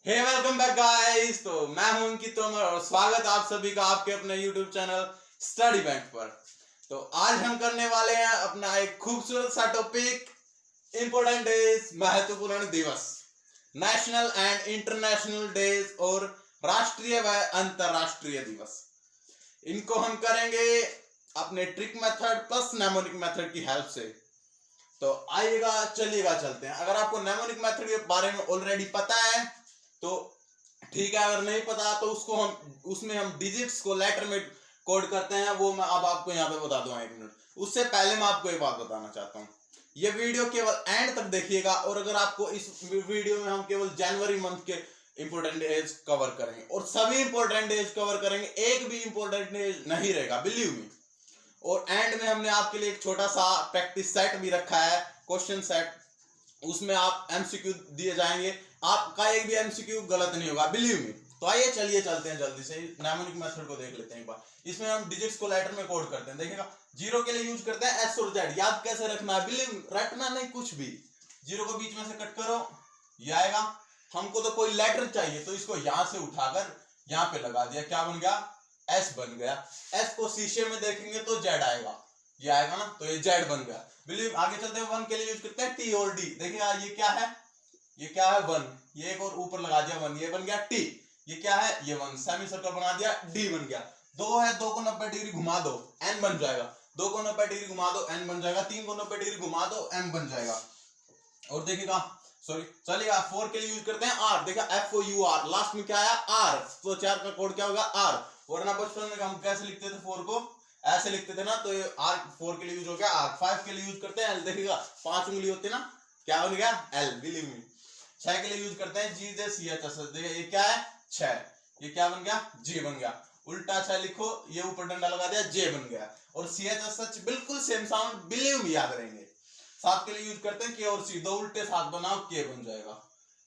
हे welcome back guys. तो मैं हूं उनकी तोमर और स्वागत आप सभी का आपके अपने YouTube चैनल स्टडी बैंक पर। तो आज हम करने वाले हैं अपना एक खूबसूरत सा टॉपिक, इंपॉर्टेंट डेज, महत्वपूर्ण दिवस, नेशनल एंड इंटरनेशनल डेज और राष्ट्रीय व अंतरराष्ट्रीय दिवस। इनको हम करेंगे अपने trick method plus mnemonic method की हेल्प से। तो आइएगा चलिएगा चलते हैं। अगर आपको नेमोनिक मेथड के बारे में ऑलरेडी पता है तो ठीक है, अगर नहीं पता तो उसमें हम डिजिट्स को लेटर में कोड करते हैं, वो मैं अब आपको यहाँ पे बता दूंगा 1 मिनट। उससे पहले मैं आपको एक बात बताना चाहता हूँ, ये वीडियो केवल एंड तक देखिएगा। और अगर आपको इस वीडियो में हम केवल जनवरी मंथ के इंपोर्टेंट डेज कवर करेंगे और सभी इंपोर्टेंट डेज कवर करेंगे, एक भी इंपोर्टेंट डेज नहीं रहेगा, बिलीव मी। और एंड में हमने आपके लिए एक छोटा सा प्रैक्टिस सेट भी रखा है, क्वेश्चन सेट, उसमें आप एमसीक्यू दिए जाएंगे, आपका एक भी एमसीक्यू गलत नहीं होगा, बिलीव मी। तो आइए चलिए चलते हैं जल्दी से नेमोनिक मेथड को देख लेते हैं एक बार। इसमें हम डिजिट्स को लेटर में कोड करते हैं। देखिएगा, जीरो के लिए यूज करते हैं एस और जेड। याद कैसे रखना है, बिलीव, रटना नहीं कुछ भी। जीरो को बीच में से कट करो, ये आएगा। हमको तो कोई लेटर चाहिए तो इसको यहां से उठाकर यहाँ पे लगा दिया, क्या बन गया, एस बन गया। एस को शीशे में देखेंगे तो जेड आएगा, ये आएगा ना, तो ये जेड बन गया, बिलीव। आगे चलते हैं, वन के लिए यूज करते हैं टी और डी। देखिएगा ये क्या है, ये क्या है, वन। ये एक और ऊपर लगा दिया वन, ये बन गया टी। ये क्या है, ये वन। सेमी सर्कल बना दिया, डी बन गया। दो है, दो को 90 डिग्री घुमा दो, एन बन जाएगा। दो को 90 डिग्री घुमा दो, एन बन जाएगा। तीन को 90 डिग्री घुमा दो, एम बन जाएगा। और देखिएगा, सॉरी चलिएगा, फोर के लिए यूज करते हैं आर। देखा, F O U R, last में क्या आया, आर। तो चार का कोड क्या होगा, आर। वरना बचपन में हम कैसे लिखते थे, फोर को ऐसे लिखते थे ना, तो ये आर फोर के लिए यूज हो गया आर। फाइव के लिए यूज करते हैं एल। देखिएगा 5 उंगली होती है ना, क्या बन गया, एल, बिलीव मी। 6 के लिए यूज करते हैं जी जे सी एच एस। देखिए ये क्या है, 6, ये क्या बन गया, जे बन गया। उल्टा 6 लिखो, ये ऊपर डंडा लगा दिया, जे बन गया। और सी एच एस एच बिल्कुल सेम साउंड, बिलीव मी, याद रहेंगे। 7 के लिए यूज करते हैं के और सी। दो उल्टे 7 बनाओ, के बन जाएगा।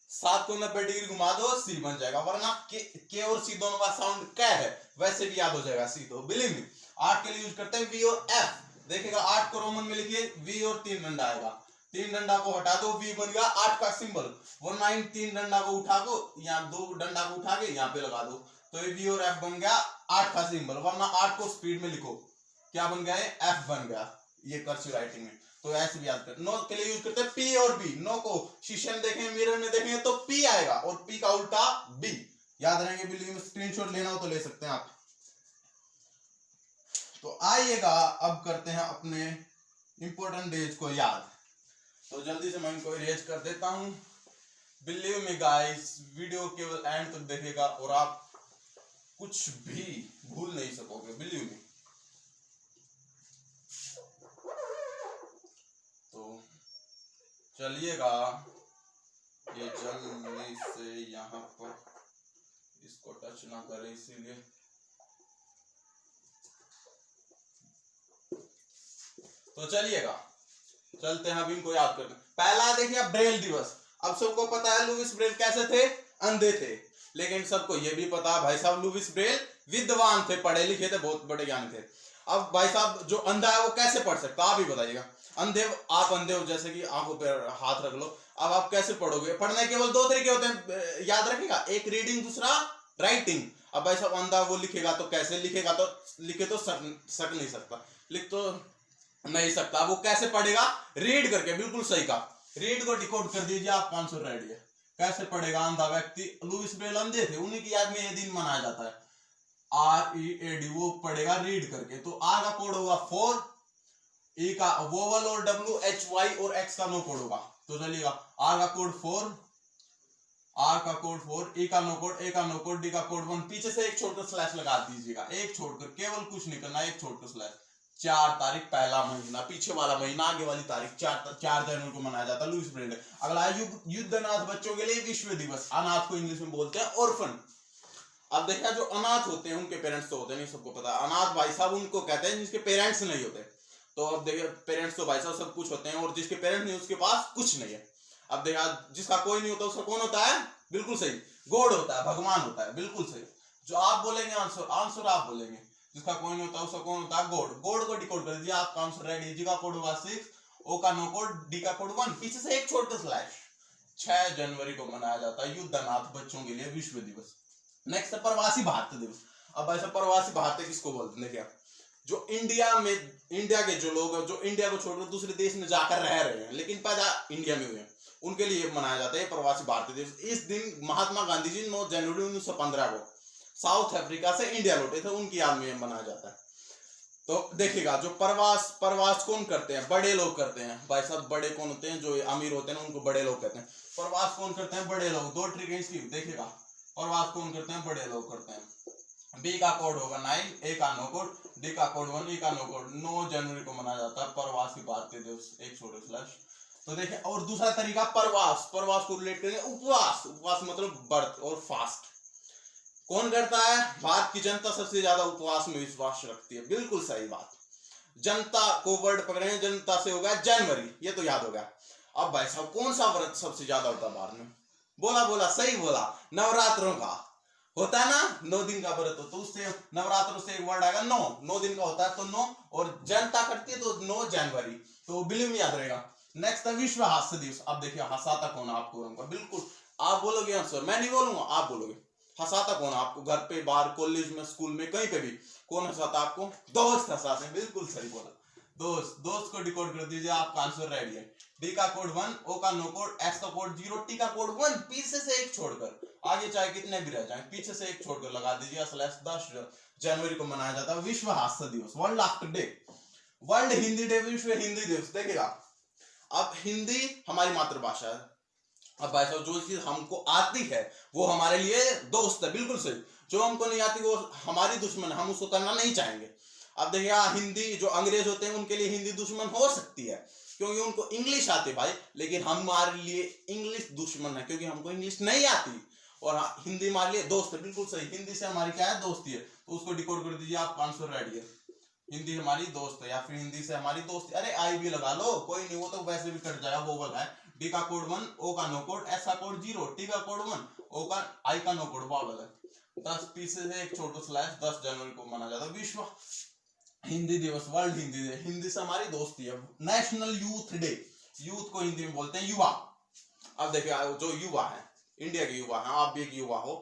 7 को 90 डिग्री घुमा दो, सी बन जाएगा। वरना के और सी दोनों का साउंड क्या है, वैसे भी याद हो जाएगा, सी। तो बिलीव मी। 8 के लिए यूज करते हैं वी और एफ। देखिएगा 8 को रोमन में लिखिए, वी और 3 डंडा आएगा। 3 डंडा को हटा दो, वी बन गया 8 का सिंबल। वरना इन 3 डंडा को उठा को, यहाँ 2 डंडा को उठा के यहाँ पे लगा दो, तो ये वी और एफ बन गया 8 का सिंबल। वरना 8 को स्पीड में लिखो, क्या बन गया, एफ बन गया, ये कर्सिव राइटिंग में। तो ऐसे भी याद कर। नो के लिए यूज करते हैं पी और बी। नो को शीशे में देखेंगे, मिरर में देखेंगे तो पी आएगा, और पी का उल्टा बी। याद रहेंगे, बिल्कुल। स्क्रीनशॉट लेना हो तो ले सकते हैं आप। तो आइएगा अब करते हैं अपने इंपॉर्टेंट डेज को याद। तो जल्दी से मैं इनको इरेज कर देता हूं। बिलीव मी गाइस, वीडियो केवल एंड तक देखेगा और आप कुछ भी भूल नहीं सकोगे, बिलीव मी। तो चलिएगा, ये जल्दी से यहाँ पर इसको टच ना करे, इसीलिए। तो चलिएगा चलते हैं, अब इनको याद करते हैं। पहला देखिए, ब्रेल दिवस। अब सबको पता है लुईस ब्रेल कैसे थे, अंधे थे। लेकिन सबको यह भी पता है भाई साहब, लुईस ब्रेल विद्वान थे, पढ़े लिखे थे, बहुत बड़े ज्ञानी थे। अब भाई साहब जो अंधा है वो कैसे पढ़ सकता, आप ही बताइएगा। अंधे, आप अंधे हो, जैसे कि आंखों पे हाथ रख लो, अब आप कैसे पढ़ोगे। पढ़ने केवल 2 तरीके होते हैं, याद रखिएगा, एक रीडिंग, दूसरा राइटिंग। अब भाई साहब अंधा वो लिखेगा तो कैसे लिखेगा, तो लिखे तो सक नहीं सकता, लिख तो नहीं सकता, वो कैसे पढ़ेगा, रीड करके। बिल्कुल सही कहा, रीड को डिकोड कर दीजिए, आपका आंसर रेडी है। कैसे पढ़ेगा अंधा व्यक्ति, लुईस ब्रेल अंधे थे, उन्हीं की याद में ये दिन मनाया जाता है, READ, वो पढ़ेगा रीड करके। तो आर का कोड होगा 4, ई का वोवल और WHY और X का नो कोड होगा। तो चलिएगा, आर का कोड 4, आर का कोड 4, ई का नो कोड, ए का नो कोड, डी का कोड 1। पीछे से एक छोड़कर स्लैश लगा दीजिएगा, एक छोड़कर, केवल कुछ नहीं करना, एक छोड़कर स्लैश। 4 तारीख पहला महीना, पीछे वाला महीना, आगे वाली तारीख, 4 जनवरी को मनाया जाता है लुईस ब्रेल। अगला युद्ध अनाथ बच्चों के लिए विश्व दिवस। अनाथ को इंग्लिश में बोलते हैं ऑर्फन। अब देखा, जो अनाथ होते हैं उनके पेरेंट्स तो होते नहीं, सबको पता है। अनाथ भाई साहब उनको कहते हैं जिसके पेरेंट्स नहीं होते। तो अब देखिए, पेरेंट्स तो भाई साहब सब कुछ होते हैं, और जिसके पेरेंट्स नहीं उसके पास कुछ नहीं है। अब देखा, जिसका कोई नहीं होता उसका कौन होता है, बिल्कुल सही, गॉड होता है, भगवान होता है, बिल्कुल सही। जो आप बोलेंगे आंसर, आंसर आप बोलेंगे, जिसका कोई नहीं होता उसका कौन होता है, गॉड। गॉड को डिकोड कर दीजिए, आपका आंसर रेडी। जी का कोड होगा 6, ओ का नो कोड, डी का कोड 1, पीछे से एक छोड़कर स्लैश। 6 जनवरी को मनाया जाता है युद्ध अनाथ बच्चों के लिए विश्व दिवस। नेक्स्ट है प्रवासी भारतीय दिवस। अब ऐसा प्रवासी भारतीय किसको बोलते हैं? क्या जो इंडिया के जो लोग जो इंडिया को छोड़कर दूसरे देश में जाकर रह रहे हैं लेकिन पैदा इंडिया में हुए हैं, उनके लिए मनाया जाता है प्रवासी भारतीय दिवस। इस दिन महात्मा गांधी जी 9 जनवरी 1915 को साउथ अफ्रीका से इंडिया लौटे थे, उनकी याद में मनाया जाता है। तो देखिएगा जो प्रवास कौन करते हैं? बड़े लोग करते हैं भाई साहब। बड़े कौन होते हैं? जो अमीर होते हैं उनको बड़े लोग कहते हैं। प्रवास कौन करते हैं? बड़े लोग। 2 ट्रिक है इसकी, देखिएगा। प्रवास कौन करते हैं? बड़े लोग करते हैं। बी का कोड होगा 9, ए का नो कोड, डी का कोड 1, ई का नो कोड। 9 जनवरी को मनाया जाता है प्रवासी भारतीय दिवस, एक छोटे स्लैश। तो देखिए, और दूसरा तरीका प्रवास को रिलेट करेंगे उपवास मतलब व्रत और फास्ट। कौन करता है? भारत की जनता सबसे ज्यादा उपवास में विश्वास रखती है। बिल्कुल सही बात। जनता को वर्ड पकड़े, जनता से होगा जनवरी, ये तो याद हो गया। अब भाई साहब कौन सा व्रत सबसे ज्यादा होता है भारत में? बोला सही बोला, नवरात्रों का होता है ना, 9 दिन का व्रत हो, तो उससे नवरात्रों से एक वर्ड आएगा 9 दिन का होता है, तो 9, और जनता करती है तो 9 जनवरी, तो बिल्कुल याद रहेगा। नेक्स्ट है विश्व हास्य दिवस। अब देखिए हंसाता कौन आपको? बिल्कुल आप बोलोगे आंसर, मैं नहीं बोलूंगा, आप बोलोगे। हंसाता कौन आपको? घर पे, बाहर, कॉलेज में, स्कूल में, कहीं पे भी कौन हंसाता आपको? दोस्त हंसाते हैं। बिल्कुल सही बोला, दोस्त को डिकोड कर दीजिए, आपका आंसर रेडी है। डी का कोड 1, ओ का नो कोड, एक्स का कोड 0, टी का कोड 1, पीछे से एक छोड़कर, आगे चाहे कितने भी रह जाए, पीछे से एक छोड़कर लगा दीजिए स्लैश। 10 जनवरी को मनाया जाता है विश्व हास्य दिवस, world laughter day, world Hindi day, विश्व हिंदी दिवस। देखिएगा, अब हिंदी हमारी मातृभाषा है। अब भाई साहब जो चीज हमको आती है वो हमारे लिए दोस्त है, बिल्कुल सही। जो हमको नहीं आती वो हमारी दुश्मन है, हम उसको करना नहीं चाहेंगे। अब देखिए हिंदी, जो अंग्रेज होते हैं उनके लिए हिंदी दुश्मन हो सकती है क्योंकि उनको इंग्लिश आती है भाई, लेकिन हमारे लिए इंग्लिश दुश्मन है क्योंकि हमको इंग्लिश नहीं आती, और हिंदी हमारे लिए दोस्त है। बिल्कुल सही, हिंदी से हमारी क्या है? दोस्ती है, तो उसको डिकोड कर दीजिए, आपका आंसर रेडी है। हिंदी हमारी दोस्त है, या फिर हिंदी से हमारी दोस्ती। अरे आई भी लगा लो, कोई नहीं, वो तो वैसे भी कट जाएगा, वोवल है। डी का कोड 1, ओ का नो कोड, एस का कोड 0, टी का कोड 1, ओ का आई का नो कोड, वोवल है। 10 पीछे से एक छोटो स्लैश। 10 जनवरी को मनाया जाता है विश्व हिंदी दिवस, वर्ल्ड हिंदी डे। हिंदी से हमारी दोस्ती है। नेशनल यूथ डे, यूथ को हिंदी में बोलते हैं युवा। अब देखिए जो युवा है, इंडिया के युवा है, आप भी एक युवा हो,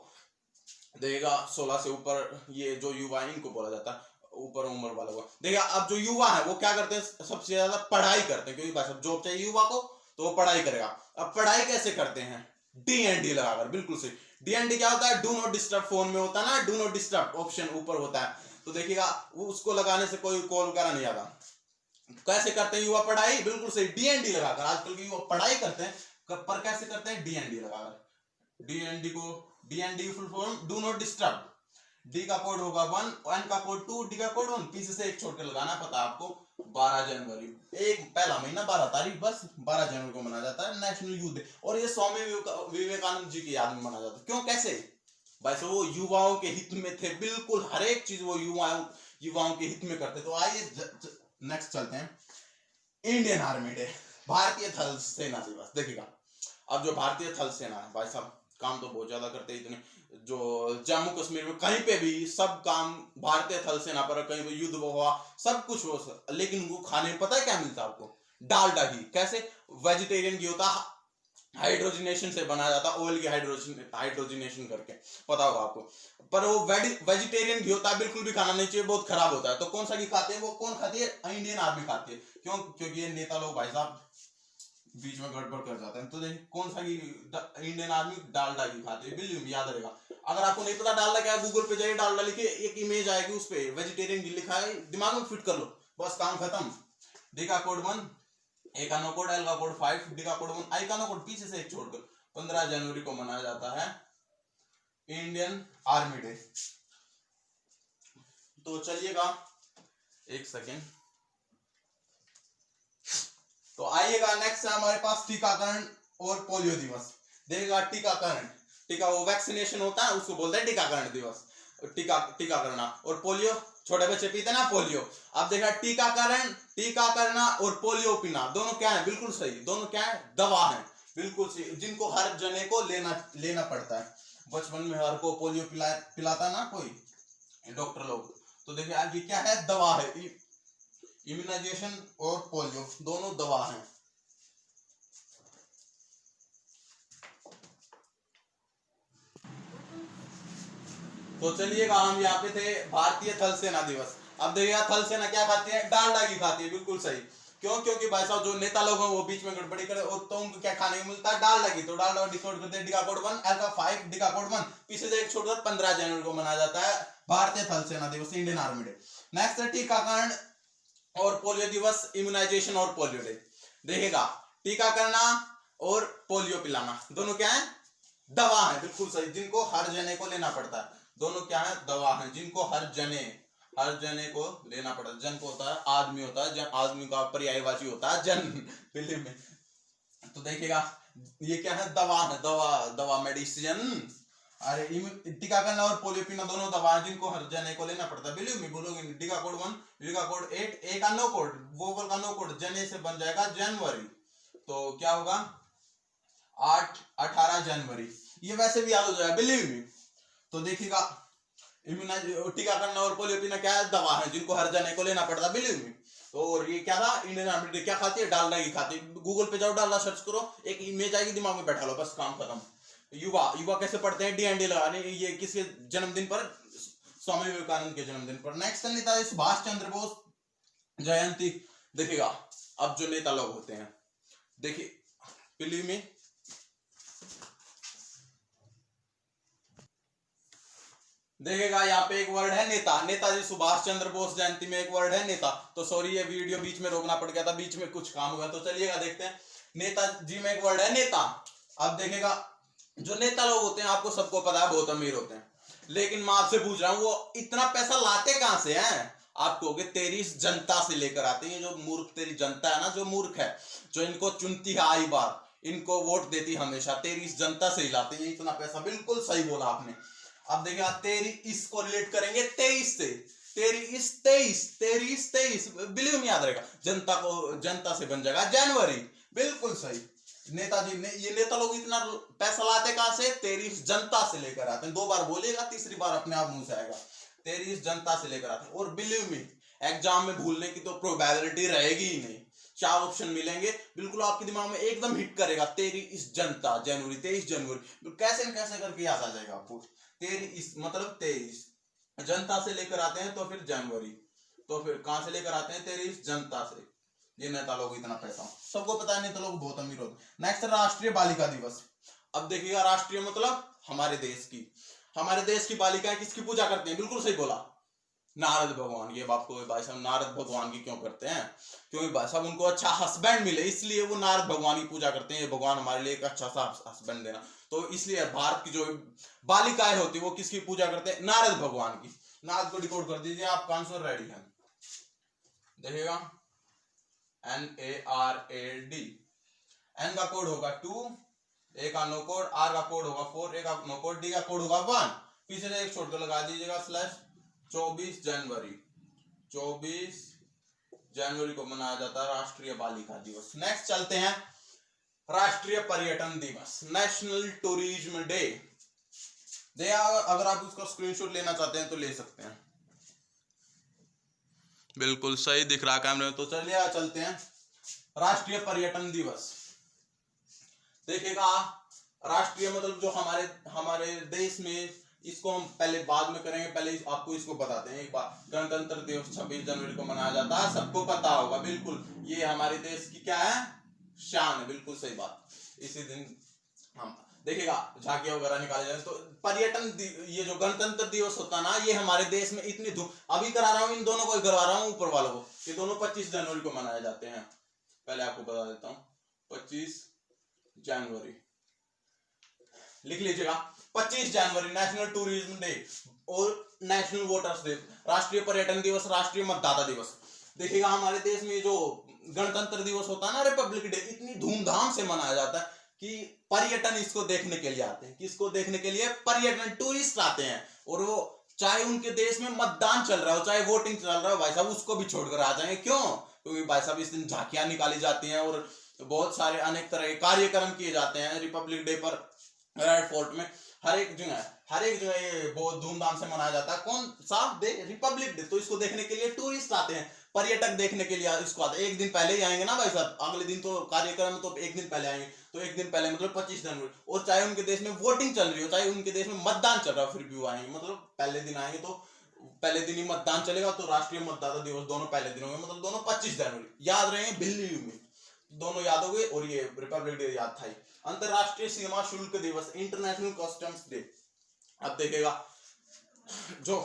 देखिएगा 16 से ऊपर ये जो युवा है इनको बोला जाता है, ऊपर उम्र वाला हुआ। देखिए अब जो युवा है वो क्या करते हैं? सबसे ज्यादा पढ़ाई करते हैं, क्योंकि भाई साहब जॉब चाहिए युवा को, तो वो पढ़ाई करेगा। अब पढ़ाई कैसे करते हैं? DND लगाकर, बिल्कुल सही। DND क्या होता है? Do not disturb. फोन में होता है ना डू नॉट डिस्टर्ब ऑप्शन ऊपर होता है, तो देखिएगा उसको लगाने से कोई कॉल वगैरह नहीं आता। कैसे करते हैं युवा पढ़ाई? बिल्कुल सही, DND लगाकर। आजकल के युवा पढ़ाई करते हैं, पर कैसे करते हैं? DND लगाकर। DND full form do not disturb. D का कोड होगा 1, एन का कोड 2, डी का कोड 1, पीछे से एक छोड़कर लगाना, पता आपको। 12 जनवरी, एक पहला महीना 12 तारीख, बस 12 जनवरी को मनाया जाता है नेशनल यूथ डे। और ये स्वामी विवेकानंद जी की याद में मनाया जाता है। क्यों, कैसे? भाई साहब वो युवाओं के हित में थे, बिल्कुल हर एक चीज वो युवाओं के हित में करते। तो आइए नेक्स्ट चलते हैं, इंडियन आर्मी डे, भारतीय थल सेना दिवस। देखिएगा अब जो भारतीय थल सेना है भाई साहब, काम तो बहुत ज्यादा करते हैं, इतने जो जम्मू कश्मीर में कहीं पे भी सब काम भारतीय थल सेना पर, कहीं पे युद्ध हुआ, सब कुछ हो, लेकिन वो खाने में पता है क्या मिलता है आपको? डालडा घी। कैसे? वेजिटेरियन घी होता, हाइड्रोजनेशन से बनाया जाता, ऑयल की हाइड्रोजनेशन करके, पता होगा आपको। पर वो वेजिटेरियन घी होता है, बिल्कुल भी खाना नहीं चाहिए, बहुत खराब होता है। तो कौन सा घी खाते हैं? वो कौन खाती है? इंडियन आर्मी खाती है। क्यों? क्योंकि ये नेता लोग भाई साहब बीच में गड़बड़ कर जाते हैं। तो देखिए कौन सा घी? इंडियन आर्मी डालडा घी खाती है, बिल्कुल याद रहेगा। अगर आपको नहीं पता डालडा क्या है, गूगल पे जाइए, डालडा लिखिए, एक इमेज आएगी, उस पे वेजिटेरियन घी लिखा है, दिमाग में फिट कर लो, बस काम खत्म। डी का कोड 1, ए का नो कोड, एल का कोड 5, डी का कोड 1, आई का नो कोड, पीछे से एक छोड़कर। 15 जनवरी को मनाया जाता है इंडियन आर्मी डे। तो चलिएगा एक सेकेंड, तो आइएगा नेक्स्ट है हमारे पास टीकाकरण और पोलियो दिवस। देखिएगा टीका वो वैक्सीनेशन होता है, उसको बोलते हैं टीकाकरण दिवस, टीकाकरण। और पोलियो, छोटे बच्चे पीते ना पोलियो। अब देखा टीकाकरण और पोलियो पीना दोनों क्या है? बिल्कुल सही, दोनों क्या है? दवा है, बिल्कुल सही, जिनको हर जने को लेना पड़ता है। बचपन में हर को पोलियो पिलाता ना कोई डॉक्टर लोग। तो देखिए आज ये क्या है? दवा है। इम्यूनाइजेशन और पोलियो दोनों दवा हैं। तो चलिएगा, हम यहाँ पे थे भारतीय थल सेना दिवस। अब देखिएगा थल सेना क्या खाती है, डालडा घी खाती है, बिल्कुल सही। क्यों? क्योंकि भाई साहब जो नेता लोग हैं वो बीच में गड़बड़ी करे तो उनको क्या खाने को मिलता है, डालडा घी। तो डालडा डिकोड करते हैं डिका कोड 1 अल्फा 5 डिका कोड 1, पीछे से एक छोड़कर 15 जनवरी को मनाया जाता है भारतीय थल सेना दिवस, इंडियन आर्मी डे। नेक्स्ट है टीकाकरण और पोलियो दिवस, इम्यूनाइजेशन और पोलियो डे। देखिएगा टीका करना और पोलियो पिलाना दोनों क्या है, दवा है, बिल्कुल सही, जिनको हर जने को लेना पड़ता है। दोनों क्या है, दवा है, जिनको हर जने को लेना पड़ता है। जन को होता है आदमी, होता है जन, आदमी का पर्यायवाची होता है जन फिल्म में। तो देखिएगा ये क्या है, दवा है, दवा मेडिसिन। अरे टीकाकरण और पोलियो पीना दोनों दवा है, जिनको हर जने को लेना पड़ता है। बिलीव मी, बोलोगे टीका कोड 1 टीका कोड 8 ए का नो कोड, वोवल का नो कोड, जने से बन जाएगा जनवरी। तो क्या होगा 18 जनवरी, ये वैसे भी याद हो जाएगा, बिलीव मी। तो देखिएगा टीकाकरण और पोलियो पीना क्या है, दवा है, जिनको हर जने को लेना पड़ता है, बिलीव मी। और ये क्या था, इंडियन आर्मी डे क्या खाती है, डालडा घी खाती है। गूगल पे जाओ, डालडा सर्च करो, एक इमेज आएगी, दिमाग में बैठा लो, बस काम खत्म। युवा कैसे पढ़ते हैं, डीएनडी लगाने, ये किसके जन्मदिन पर, स्वामी विवेकानंद के जन्मदिन पर। नेक्स्ट नेताजी सुभाष चंद्र बोस जयंती। देखिएगा अब जो नेता लोग होते हैं, देखिए बिलीव मी, देखिएगा यहाँ पे एक वर्ड है नेता, नेताजी सुभाष चंद्र बोस जयंती में एक वर्ड है नेता। तो सॉरी ये वीडियो बीच में रोकना पड़ गया था, बीच में कुछ काम हुआ। तो चलिएगा देखते हैं, नेताजी में एक वर्ड है नेता। अब देखिएगा जो नेता लोग होते हैं, आपको सबको पता है बहुत अमीर होते हैं, लेकिन मैं आपसे पूछ रहा हूँ वो इतना पैसा लाते कहां से हैं? आप कहोगे तेरी इस जनता से लेकर आते हैं। जो मूर्ख तेरी जनता है ना, जो मूर्ख है, जो इनको चुनती है आई बार, इनको वोट देती हमेशा, तेरी इस जनता से ही लाते हैं इतना पैसा। बिल्कुल सही बोला आपने। अब देखिए तेरी इस को रिलेट करेंगे 23 से, तेरी इस 23 बिलीव में याद रहेगा, जनता से बन जाएगा जनवरी, बिल्कुल सही। नेताजी ने, ये नेता लोग इतना पैसा लाते कहां से, तेरी इस जनता से लेकर आते हैं। 2 बार बोलेगा, तीसरी बार अपने आप मुंह से आएगा, तेरी इस जनता से लेकर आते हैं। और बिलीव मी, एग्जाम में भूलने की तो प्रोबेबिलिटी रहेगी ही नहीं। 4 ऑप्शन मिलेंगे, बिल्कुल आपके दिमाग में एकदम हिट करेगा, तेरी इस जनता, जनवरी, 23 जनवरी, कैसे न कैसे करके याद आ जाएगा आपको। तेरी इस मतलब 23 जनता से लेकर आते हैं, तो फिर जनवरी, तो फिर कहां से लेकर आते हैं, तेरी इस जनता से। ये नेता लोग इतना पैसा, सबको पता है नेता लोग बहुत अमीर होते। नेक्स्ट राष्ट्रीय बालिका दिवस। अब देखिएगा राष्ट्रीय मतलब हमारे देश की बालिकाएं किसकी पूजा करती हैं, बिल्कुल सही बोला, नारद भगवान की। अब आपको भाई साहब नारद भगवान की क्यों करते हैं, क्योंकि भाई साहब उनको अच्छा हस्बैंड मिले, इसलिए वो नारद भगवान की पूजा करते हैं। भगवान हमारे लिए एक अच्छा सा हस्बैंड देना, तो इसलिए भारत की जो बालिकाएं होती है वो किसकी पूजा करते हैं, नारद भगवान की। नारद को डिकोड कर दीजिए, आपका आंसर रेडी है। देखिएगा NARAD, N का कोड होगा 2, A का नो कोड, R का कोड होगा 4, A का नो कोड, D का कोड होगा 1, पीछे से एक छोड़कर लगा दीजिएगा स्लैश। 24 जनवरी को मनाया जाता है राष्ट्रीय बालिका दिवस। नेक्स्ट चलते हैं, राष्ट्रीय पर्यटन दिवस, नेशनल टूरिज्म डे। अगर आप उसका स्क्रीनशॉट लेना चाहते हैं तो ले सकते हैं, बिल्कुल सही दिख रहा कैमरे में। तो चलिए चलते हैं, राष्ट्रीय पर्यटन दिवस। देखिएगा राष्ट्रीय मतलब जो हमारे देश में, इसको हम पहले बाद में करेंगे, पहले आपको इसको बताते हैं एक बार। गणतंत्र दिवस 26 जनवरी को मनाया जाता है, सबको पता होगा, बिल्कुल ये हमारे देश की क्या है, शान है, बिल्कुल सही बात। इसी दिन हम देखिएगा झांकियां वगैरह निकाले जाए। तो पर्यटन, ये जो गणतंत्र दिवस होता है ना, ये हमारे देश में इतनी धूम, अभी करा रहा हूँ इन दोनों को करवा रहा हूँ ऊपर वालों को, ये दोनों 25 जनवरी को मनाए जाते हैं। पहले आपको बता देता हूँ, 25 जनवरी लिख लीजिएगा। 25 जनवरी नेशनल टूरिज्म डे और नेशनल वोटर्स डे, राष्ट्रीय पर्यटन दिवस, राष्ट्रीय मतदाता दिवस। देखिएगा हमारे देश में जो गणतंत्र दिवस होता है ना, रिपब्लिक डे, इतनी धूमधाम से मनाया जाता है कि पर्यटन इसको देखने के लिए आते हैं। किसको देखने के लिए, पर्यटन, टूरिस्ट आते हैं। और वो चाहे उनके देश में मतदान चल रहा हो, चाहे वोटिंग चल रहा हो, भाई साहब उसको भी छोड़कर आ जाएंगे। क्यों? क्योंकि भाई साहब इस दिन झांकियां निकाली जाती हैं और बहुत सारे अनेक तरह के कार्यक्रम किए जाते हैं। रिपब्लिक डे पर रेड फोर्ट में हर एक जगह ये बहुत धूमधाम से मनाया जाता है। कौन सा डे, रिपब्लिक डे। तो इसको देखने के लिए टूरिस्ट आते हैं, पर्यटक देखने के लिए इसको आते हैं। एक दिन पहले ही आएंगे ना भाई साहब, अगले दिन तो कार्यक्रम तो एक दिन पहले आएंगे। तो एक दिन पहले मतलब 25 जनवरी, और चाहे उनके देश में वोटिंग चल रही हो, चाहे उनके देश में मतदान चल रहा हो, फिर भी वो आएंगे। मतलब पहले दिन आएंगे तो पहले दिन ही मतदान चलेगा, तो राष्ट्रीय मतदाता दिवस दोनों पहले दिन होंगे, मतलब दोनों 25 जनवरी याद रहेंगे, बिल्ली में दोनों याद हो गए। और ये रिपब्लिक डे याद था ही। अंतरराष्ट्रीय सीमा शुल्क दिवस, इंटरनेशनल कस्टम्स डे। अब देखिएगा जो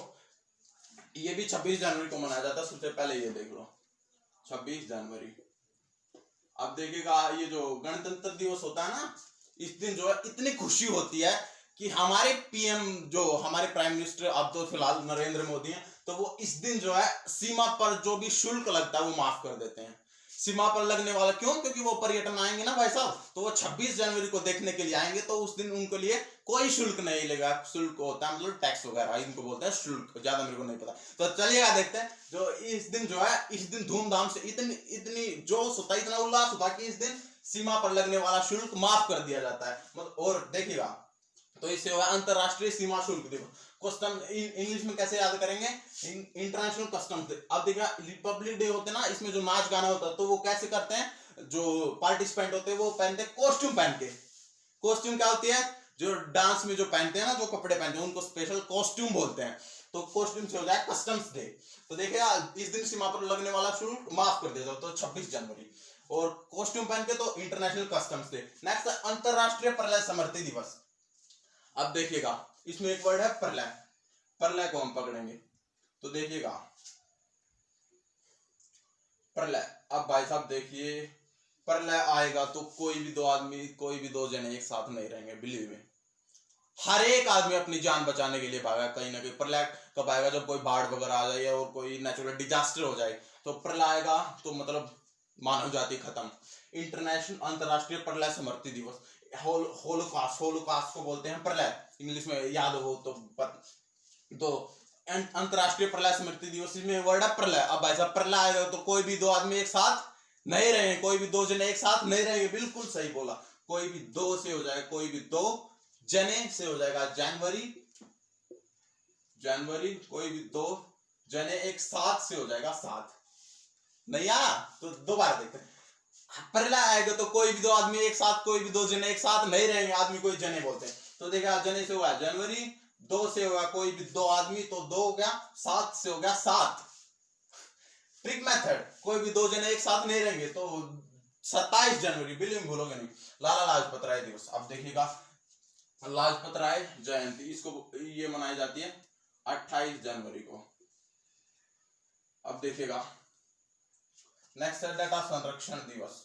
ये भी 26 जनवरी को मनाया जाता है, सबसे पहले ये देख लो 26 जनवरी। अब देखिएगा ये जो गणतंत्र दिवस होता है ना, इस दिन जो है इतनी खुशी होती है कि हमारे पीएम जो हमारे प्राइम मिनिस्टर अब तो फिलहाल नरेंद्र मोदी हैं, तो वो इस दिन जो है सीमा पर जो भी शुल्क लगता है वो माफ कर देते हैं। सीमा पर लगने वाला क्यों? क्योंकि वो पर्यटन आएंगे ना भाई साहब, तो वो 26 जनवरी को देखने के लिए आएंगे, तो उस दिन उनके लिए कोई शुल्क नहीं लेगा। शुल्क होता है मतलब टैक्स वगैरह, इनको बोलते हैं शुल्क, ज्यादा मेरे को नहीं पता। तो चलिएगा देखते हैं जो इस दिन जो है, इस दिन धूमधाम से इतनी जोश होता है, इतना उल्लास होता है कि इस दिन सीमा पर लगने वाला शुल्क माफ कर दिया जाता है। मतलब और देखिएगा तो इससे होगा अंतरराष्ट्रीय सीमा शुल्क दिवस। कस्टम इंग्लिश में कैसे याद करेंगे? International customs day. अब देखिए रिपब्लिक डे होते हैं ना, इसमें जो नाच गाना होता है तो वो कैसे करते हैं? जो पार्टिसिपेंट होते हैं वो पहनते हैं कॉस्ट्यूम पहन के। कॉस्ट्यूम क्या होती है? जो डांस में जो पहनते हैं ना, जो कपड़े पहनते हैं उनको स्पेशल कॉस्ट्यूम बोलते हैं। तो कॉस्ट्यूम से हो जाए कस्टम्स डे। तो देखिए इस दिन सीमा पर लगने वाला शुल्क माफ कर दिया जाता है, तो 26 जनवरी। और कॉस्ट्यूम पहन के तो इंटरनेशनल कस्टम्स डे। नेक्स्ट अंतरराष्ट्रीय प्रलय स्मृति दिवस। अब देखिएगा इसमें एक वर्ड है प्रलय। प्रलय को हम पकड़ेंगे तो देखिएगा प्रलय। अब भाई साहब देखिए प्रलय आएगा तो कोई भी दो आदमी, कोई भी दो जने एक साथ नहीं रहेंगे। बिलीव में हर एक आदमी अपनी जान बचाने के लिए भागा कहीं ना कहीं। प्रलय कब आएगा? जब कोई बाढ़ वगैरह आ जाए और कोई नेचुरल डिजास्टर हो जाए तो प्रलय आएगा, तो मतलब मानव जाति खत्म। इंटरनेशनल अंतरराष्ट्रीय प्रलय स्मृति दिवस, होलोकास्ट को बोलते हैं प्रलय, इंग्लिश में याद हो तो अंतरराष्ट्रीय प्रलय स्मृति दिवस में वर्ड है प्रलय। अब भाई साहब प्रलय आएगा तो कोई भी दो आदमी एक साथ नहीं रहेंगे, कोई भी दो जने एक साथ नहीं रहेंगे। बिल्कुल सही बोला, कोई भी दो से हो जाएगा, कोई भी दो जने से हो जाएगा जनवरी, जनवरी। कोई भी दो जने एक साथ से हो जाएगा साथ। नहीं आया तो दोबारा देखते हैं। प्रलय आएगा तो कोई भी दो आदमी एक साथ, कोई भी दो जने एक साथ नहीं रहेंगे। आदमी कोई जने बोलते हैं। तो देखा जने से हुआ जनवरी, दो से होगा कोई भी दो आदमी तो दो हो गया, सात से हो गया सात। ट्रिक मेथड, कोई भी दो जने एक साथ नहीं रहेंगे तो 27 जनवरी, बिल्कुल भूलोगे नहीं, लाला लाजपत राय दिवस। अब देखिएगा लाजपत राय जयंती, इसको ये मनाई जाती है 28 जनवरी को। अब देखिएगा नेक्स्ट है डाटा संरक्षण दिवस,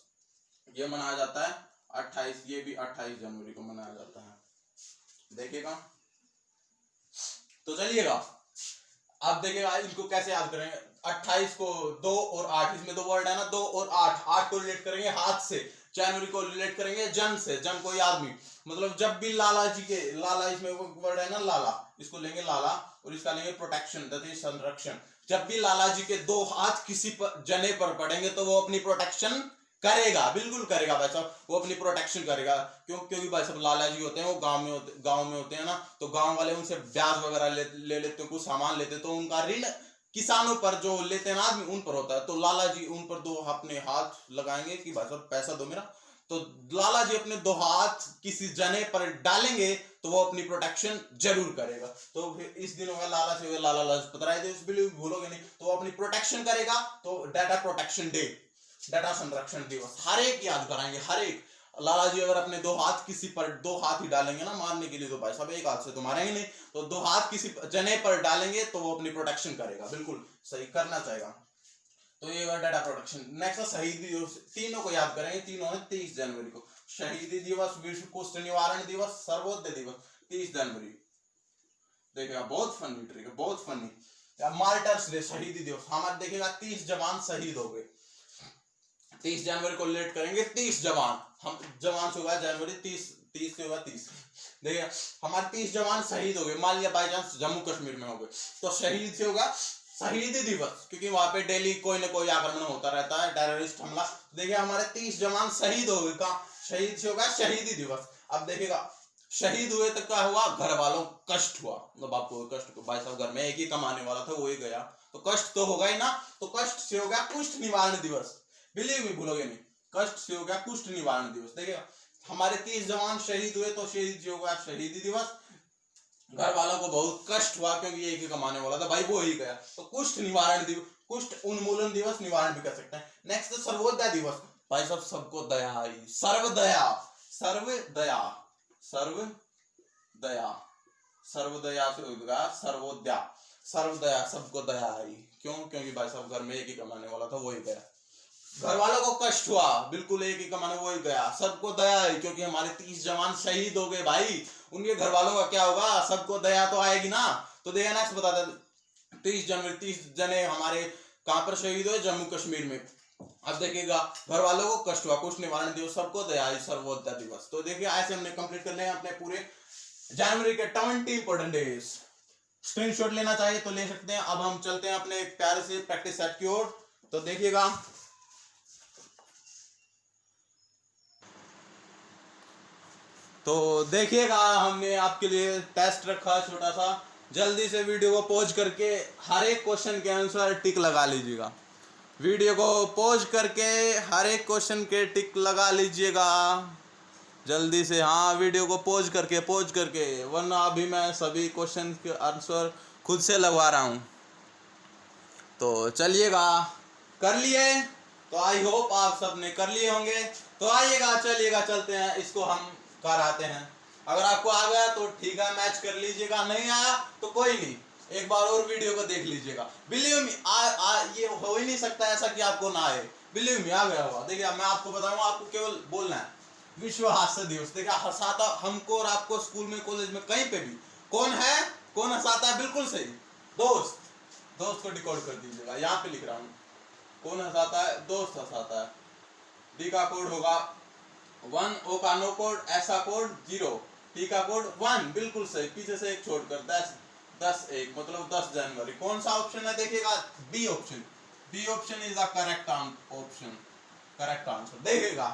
ये मनाया जाता है 28, ये भी 28 जनवरी को मनाया जाता है। देखिएगा तो चलिएगा अब देखिएगा इनको कैसे याद करेंगे। 28 को 2 और 8, इसमें दो वर्ड है ना, 2 और 8। 8 को रिलेट करेंगे हाथ से, जनवरी को रिलेट करेंगे जन से, जन कोई आदमी। मतलब जब भी लाला जी के, लाला इसमें वर्ड है ना लाला, इसको लेंगे लाला और इसका लेंगे प्रोटेक्शन, संरक्षण। जब भी लाला जी के दो हाथ किसी पर जने पर पड़ेंगे तो वो अपनी प्रोटेक्शन करेगा, बिल्कुल करेगा भाई साहब, वो अपनी प्रोटेक्शन करेगा। क्योंकि भाई साहब लाला जी होते हैं वो गांव में होते हैं ना, तो गांव वाले उनसे ब्याज वगैरह ले लेते हैं, कुछ सामान लेते हैं, तो उनका ऋण किसानों पर जो लेते हैं ना आदमी उन पर होता है। तो लाला जी उन पर दो अपने हाथ लगाएंगे कि भाई साहब पैसा दो मेरा, तो लाला जी अपने दो हाथ किसी जने पर डालेंगे तो वो अपनी प्रोटेक्शन जरूर करेगा। तो इस दिन होगा लाला से लाला लाजपत राय दिवस, बिल्कुल भूलोगे नहीं, तो वो अपनी प्रोटेक्शन करेगा। तो डाटा प्रोटेक्शन डे, डाटा संरक्षण दिवस, हर एक याद कराएंगे, हर एक। लाला जी अगर अपने दो हाथ किसी पर, दो हाथ ही डालेंगे ना मारने के लिए, तो भाई साहब एक हाथ से तो मारेंगे नहीं, तो दो हाथ किसी जने पर डालेंगे तो वो अपनी प्रोटेक्शन करेगा, बिल्कुल सही करना चाहेगा। तो ये डाटा प्रोटेक्शन। नेक्स्ट शहीदी दिवस, तीनों को याद करेंगे, तीनों है 30 जनवरी को। शहीदी दिवस, विश्व कुष्ठ निवारण दिवस, सर्वोदय दिवस 30 जनवरी। देखिएगा बहुत फनी ट्रिक है, बहुत फनी। मार्टर्स डे, शहीदी दिवस, हमारे देखिएगा 30 जवान शहीद हो गए। 30 जनवरी को रिलेट करेंगे 30 जवान, हम जवान से हुआ जनवरी, 30 से हुआ 30। देखिए हमारे 30 जवान शहीद हो गए, मान लिया बाई चांस जम्मू कश्मीर में हो गए, तो शहीद से होगा शहीदी दिवस, क्योंकि वहां पे डेली कोई ना कोई आक्रमण होता रहता है, टेररिस्ट हमला। देखिए हमारे 30 जवान शहीद हो गए, कहाँ? शहीद से होगा शहीदी दिवस। अब देखिएगा शहीद हुए तो क्या हुआ? घर वालों को कष्ट हुआ, मतलब आपको कष्ट को, भाई साहब घर में एक ही कमाने वाला था वो ही गया, तो कष्ट तो होगा ही ना। तो कष्ट से हो गया कुष्ठ निवारण दिवस, बिलीव भी भूलोगे नहीं, कष्ट से हो गया कुष्ठ निवारण दिवस। देखिए हमारे 30 जवान शहीद हुए तो शहीद जो हुआ शहीदी दिवस। घर वालों को बहुत कष्ट हुआ क्योंकि एक ही कमाने वाला था भाई, वो ही गया, तो कुष्ठ निवारण दिवस, कुष्ठ उन्मूलन दिवस, निवारण भी कर सकते हैं। नेक्स्ट सर्वोदया दिवस, भाई सब सबको दया आई, सर्वदया, सर्वदया, सर्वदया, सर्वदया से होगा सर्वोदया, सर्वदया, सबको दया आई। क्यों? क्योंकि भाई साहब घर में एक ही कमाने वाला था, वो ही गया। घर वालों को कष्ट हुआ, बिल्कुल एक ही कमाने, वो ही गया। सबको दया आई क्योंकि हमारे 30 जवान शहीद हो गए भाई, उनके घर वालों का क्या होगा? सबको दया तो आएगी ना। तो देखिए नेक्स्ट बता दे, 30 जनवरी, 30 जने हमारे कहां पर शहीद हुए? जम्मू कश्मीर में। अब देखिएगा घर वालों को कष्ट हुआ, कुछ निवारण दिवस, सबको दया आई, सर्वोदया दिवस। तो देखिए ऐसे हमने कंप्लीट कर लिया अपने पूरे जनवरी के 20 इंपॉर्टेंट डेज। स्क्रीनशॉट लेना चाहिए तो ले सकते हैं। अब हम चलते हैं अपने प्यारे से प्रैक्टिस सेट की ओर। तो देखिएगा, तो देखिएगा हमने आपके लिए टेस्ट रखा छोटा सा। जल्दी से वीडियो को पॉज करके हर एक क्वेश्चन के आंसर टिक लगा लीजिएगा। वीडियो को पॉज करके हर एक क्वेश्चन के टिक लगा लीजिएगा जल्दी से। हाँ, वीडियो को पॉज करके, वरना अभी मैं सभी क्वेश्चन के आंसर खुद से लगवा रहा हूँ। तो चलिएगा, कर लिए? तो आई होप आप सबने कर लिए होंगे। तो आइएगा, चलिएगा चलते हैं, इसको हम कराते हैं। अगर आपको आ गया तो ठीक है, मैच कर लीजिएगा, नहीं आया तो कोई नहीं, एक बार और वीडियो को देख लीजिएगा। बिलीव मी, ये हो ही नहीं सकता ऐसा कि आपको ना आए। बिलीव मी, आ गया होगा। देखिए मैं आपको बताऊंगा, आपको केवल बोलना है विश्व हास्य दिवस। देखिए हंसाता हमको और आपको स्कूल में, कॉलेज में, कहीं पे भी कौन है, कौन हंसाता है? बिल्कुल सही, दोस्त। दोस्त को डिकोड कर दीजिएगा, यहाँ पे लिख रहा हूँ। कौन हंसाता है? दोस्त हंसाता है। डी का कोड होगा 1, ओ का नो कोड, एस का कोड 0, टी का कोड 1, बिल्कुल सही। पीछे से एक छोड़कर 10, 10 1 मतलब 10 जनवरी। कौन सा ऑप्शन है? देखिएगा B option. B option is the correct option, correct answer. देखिएगा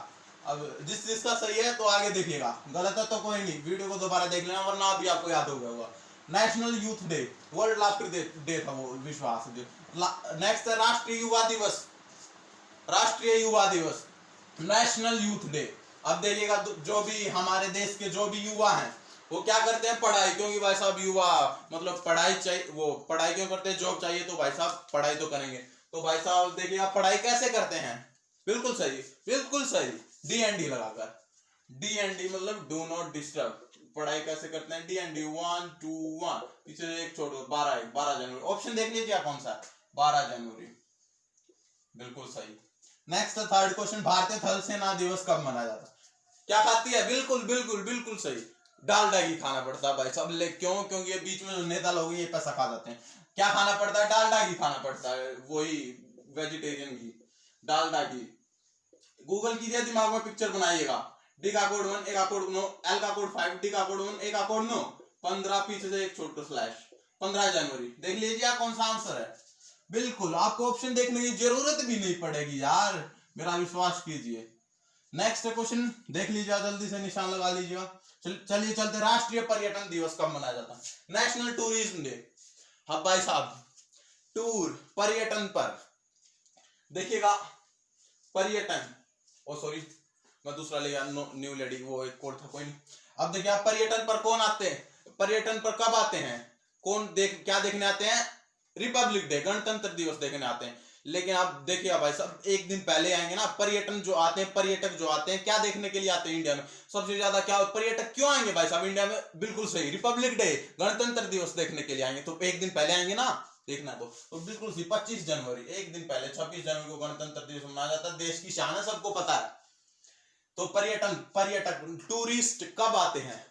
अब जिसका सही है तो आगे देखिएगा, गलत है तो कोई नहीं, वीडियो को दोबारा देख लेना, वरना अभी आपको याद हो गया होगा। National youth day, world laughter day था वो, विश्वास। नेक्स्ट है राष्ट्रीय युवा दिवस, राष्ट्रीय युवा दिवस, नेशनल यूथ डे। अब देखिएगा जो भी हमारे देश के जो भी युवा हैं वो क्या करते हैं? पढ़ाई। क्योंकि भाई साहब युवा मतलब पढ़ाई चाहिए, वो पढ़ाई क्यों करते हैं? जॉब चाहिए, तो भाई साहब पढ़ाई तो करेंगे। तो भाई साहब देखिए आप पढ़ाई कैसे करते हैं? बिल्कुल सही, बिल्कुल सही, DND लगाकर। DND मतलब डू नॉट डिस्टर्ब। पढ़ाई कैसे करते हैं? DND 1 2 1, पीछे एक छोड़ो 12 12 जनवरी। ऑप्शन देख लीजिए कौन सा, 12 जनवरी, बिल्कुल सही। नेक्स्ट थर्ड क्वेश्चन, भारतीय थल सेना दिवस कब मनाया जाता है? क्या खाती है? बिल्कुल बिल्कुल बिल्कुल सही, डालडा घी खाना पड़ता है भाई साहब। ले क्यों? क्योंकि ये बीच में जो नेता लोग ये पैसा खा जाते हैं। क्या खाना पड़ता है? डालडा घी खाना पड़ता है, वही वेजिटेरियन घी, डालडा घी। गूगल कीजिए, दिमाग में पिक्चर बनाइएगा। डी का कोड 1, ए का कोड 9, एल का कोड 5, डी का कोड 1, ए का कोड 9, 15, पीछे से एक छोटा स्लैश, 15 जनवरी। देख लीजिए कौन सा आंसर है। बिल्कुल, आपको ऑप्शन देखने की जरूरत भी नहीं पड़ेगी यार, मेरा विश्वास कीजिए। नेक्स्ट क्वेश्चन देख लीजिए, जल्दी से निशान लगा लीजिएगा। चलिए चलते, राष्ट्रीय पर्यटन दिवस कब मनाया जाता है? National tourism day. हाँ भाई साहब, टूर, पर्यटन पर देखिएगा, पर्यटन, ओ सॉरी मैं दूसरा ले गया, न्यू लेडी, वो एक कोड था, कोई नहीं। अब देखिए आप पर्यटन पर कौन आते हैं? पर्यटन पर कब आते हैं? कौन क्या देखने आते हैं? रिपब्लिक डे, गणतंत्र दिवस देखने आते हैं। लेकिन आप देखिए भाई सब एक दिन पहले आएंगे ना। पर्यटन जो आते हैं, पर्यटक जो आते हैं, क्या देखने के लिए आते हैं इंडिया में? सबसे ज्यादा क्या पर्यटक क्यों आएंगे भाई साहब इंडिया में? बिल्कुल सही, रिपब्लिक डे, गणतंत्र दिवस देखने के लिए आएंगे। तो एक दिन पहले आएंगे ना देखना। तो बिल्कुल सही, 25 जनवरी, एक दिन पहले 26 जनवरी को गणतंत्र दिवस मनाया जाता है। देश की शान है, सबको पता है। तो पर्यटक टूरिस्ट कब आते हैं?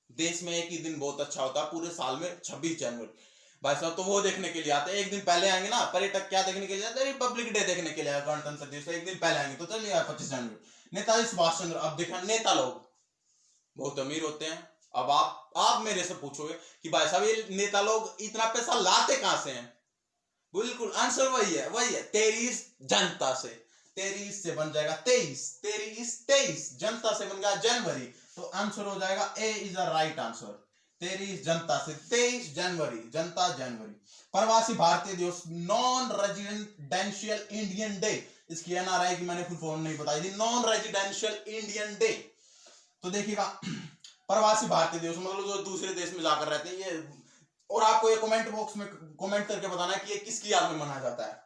देश में एक ही दिन बहुत अच्छा होता है पूरे साल में, 26 जनवरी भाई साहब, तो वो देखने के लिए आते हैं। एक दिन पहले आएंगे ना। पर्यटक क्या देखने के लिए आते हैं? रिपब्लिक डे देखने के लिए, गणतंत्र दिवस एक दिन पहले आएंगे। तो चलिए 25 जनवरी। नेताजी सुभाष चंद्र। अब देखा, नेता लोग बहुत अमीर होते हैं। अब आप मेरे से पूछोगे कि भाई साहब ये नेता लोग इतना पैसा लाते कहां से हैं? बिल्कुल आंसर वही है, 23 जनता से। 23 से बन जाएगा 23, 23 जनता से बन गया जनवरी। तो आंसर हो जाएगा ए इज द राइट आंसर। 23 जनता से, 23 जनवरी, जनता जनवरी। प्रवासी भारतीय दिवस, नॉन रेजिडेंशियल इंडियन डे। इसकी NRI की मैंने फुल फॉर्म नहीं बताई थी, नॉन रेजिडेंशियल इंडियन डे। तो देखिएगा प्रवासी भारतीय दिवस मतलब जो दूसरे देश में जाकर रहते हैं ये, और आपको ये कमेंट बॉक्स में कमेंट करके बताना है कि ये किसकी याद में मनाया जाता है।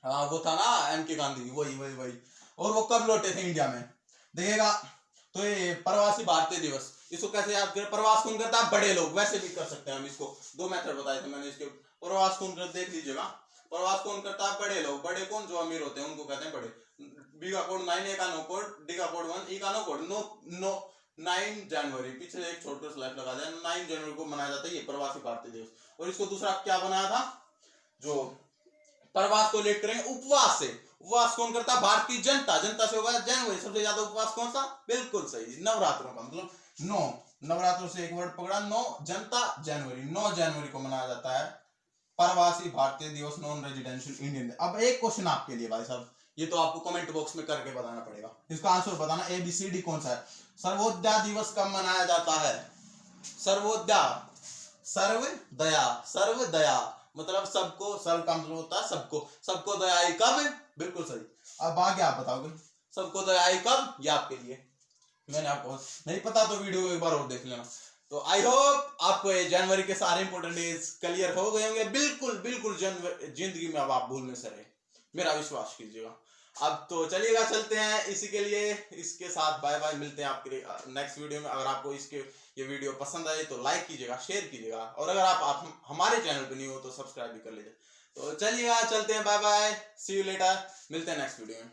हाँ वो था ना M.K. गांधी, वही वही वही। और वो कब लौटे थे इंडिया में, देखिएगा। तो ये प्रवासी भारतीय दिवस, इसको कैसे याद करें? प्रवास कौन करता है? बड़े लोग। वैसे भी कर सकते हैं हम इसको, दो मेथड बताए थे मैंने इसके। प्रवास कौन करते, देख लीजिएगा। प्रवास कौन करता है? बड़े लोग। बड़े कौन? जो अमीर होते हैं उनको कहते हैं बड़े। बी का कोड 9, ए का नो कोड, डी का कोड 1, ई का नो कोड। नो नो 9 जनवरी, पीछे एक छोटा स्लाइड लगा दिया, 9 जनवरी को मनाया जाता है ये प्रवासी भारतीय दिवस। और इसको दूसरा क्या बनाया था, जो प्रवास को लेट करेंगे उपवास से। उपवास कौन करता है? भारतीय जनता। जनता से होगा जनवरी। सबसे ज्यादा उपवास कौन सा? बिल्कुल सही, नवरात्रों का। मतलब 9 नवरात्रों से एक वर्ड पकड़ा, 9 जनता जनवरी। 9 जनवरी को मनाया जाता है प्रवासी भारतीय दिवस, नॉन रेजिडेंशियल इंडियन। अब एक क्वेश्चन आपके लिए भाई साहब, ये तो आपको कमेंट बॉक्स में करके बताना पड़ेगा, इसका आंसर बताना। ABCD कौन सा है? सर्वोदया दिवस कब मनाया जाता है? सर्वोदया, सर्वदया, सर्वदया मतलब सबको, सर्व का मतलब होता है सबको। सबको दयाई कब? बिल्कुल सही। अब आगे आप बताओगे सबको दयाई कब, ये आपके लिए। मैंने आपको नहीं पता तो वीडियो एक बार और देख लेना। तो आई होप आपको ये जनवरी के सारे इंपोर्टेंट डेज क्लियर हो गए होंगे। बिल्कुल बिल्कुल जिंदगी में अब आप भूलने से रहे, मेरा विश्वास कीजिएगा। अब तो चलिएगा, चलते हैं इसी के लिए। इसके साथ बाय बाय, मिलते हैं आपके नेक्स्ट वीडियो में। अगर आपको इसके ये वीडियो पसंद आए तो लाइक कीजिएगा, शेयर कीजिएगा, और अगर आप हमारे चैनल पे न्यू हो तो सब्सक्राइब भी कर लीजिए। तो चलिएगा, चलते हैं, bye bye, see you later, मिलते हैं नेक्स्ट वीडियो में।